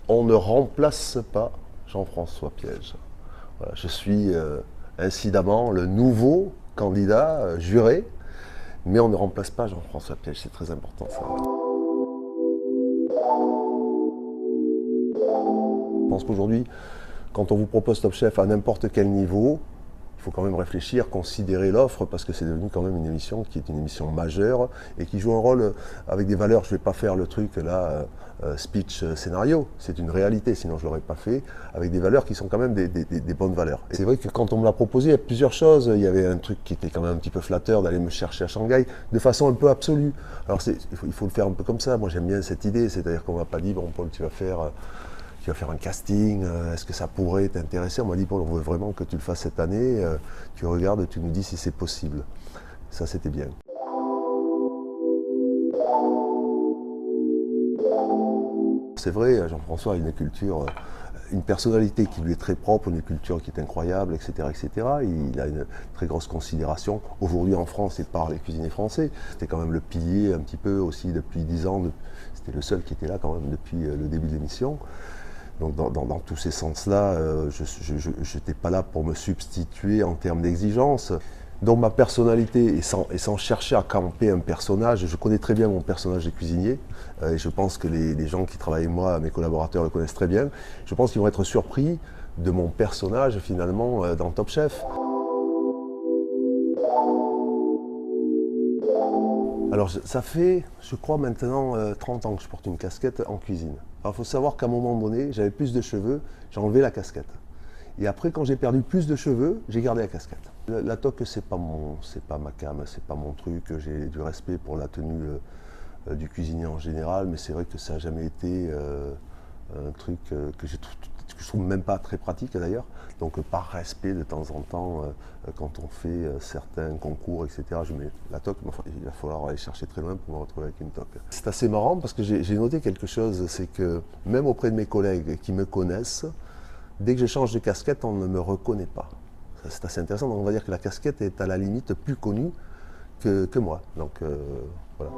On ne remplace pas Jean-François Piège. Voilà, je suis incidemment le nouveau candidat juré, mais on ne remplace pas Jean-François Piège, c'est très important ça. Je pense qu'aujourd'hui, quand on vous propose Top Chef à n'importe quel niveau, il faut quand même réfléchir, considérer l'offre, parce que c'est devenu quand même une émission qui est une émission majeure et qui joue un rôle avec des valeurs. Je ne vais pas faire le truc là, speech, scénario, c'est une réalité, sinon je ne l'aurais pas fait, avec des valeurs qui sont quand même des bonnes valeurs. Et c'est vrai que quand on me l'a proposé, il y a plusieurs choses. Il y avait un truc qui était quand même un petit peu flatteur d'aller me chercher à Shanghai, de façon un peu absolue. Alors il faut le faire un peu comme ça. Moi j'aime bien cette idée, c'est-à-dire qu'on ne m'a pas dit, bon Paul, tu vas faire un casting, est-ce que ça pourrait t'intéresser? On m'a dit, Paul, on veut vraiment que tu le fasses cette année, tu regardes, tu nous dis si c'est possible. Ça, c'était bien. C'est vrai, Jean-François a une culture, une personnalité qui lui est très propre, une culture qui est incroyable, etc., etc. Il a une très grosse considération. Aujourd'hui en France, et par les cuisiniers français, c'était quand même le pilier un petit peu aussi depuis 10 ans. C'était le seul qui était là quand même depuis le début de l'émission. Donc dans tous ces sens-là, je n'étais pas là pour me substituer en termes d'exigence. Donc ma personnalité, et sans chercher à camper un personnage, je connais très bien mon personnage de cuisinier, et je pense que les gens qui travaillent avec moi, mes collaborateurs le connaissent très bien. Je pense qu'ils vont être surpris de mon personnage finalement dans Top Chef. Alors ça fait, je crois maintenant, 30 ans que je porte une casquette en cuisine. Alors il faut savoir qu'à un moment donné, j'avais plus de cheveux, j'ai enlevé la casquette. Et après, quand j'ai perdu plus de cheveux, j'ai gardé la casquette. La toque, c'est pas ma came, c'est pas mon truc. J'ai du respect pour la tenue du cuisinier en général, mais c'est vrai que ça n'a jamais été un truc que je trouve même pas très pratique d'ailleurs. Donc par respect, de temps en temps, quand on fait certains concours, etc., je mets la toque, mais enfin, il va falloir aller chercher très loin pour me retrouver avec une toque. C'est assez marrant parce que j'ai noté quelque chose, c'est que même auprès de mes collègues qui me connaissent, dès que je change de casquette, on ne me reconnaît pas. C'est assez intéressant, donc on va dire que la casquette est à la limite plus connue que moi. Donc voilà.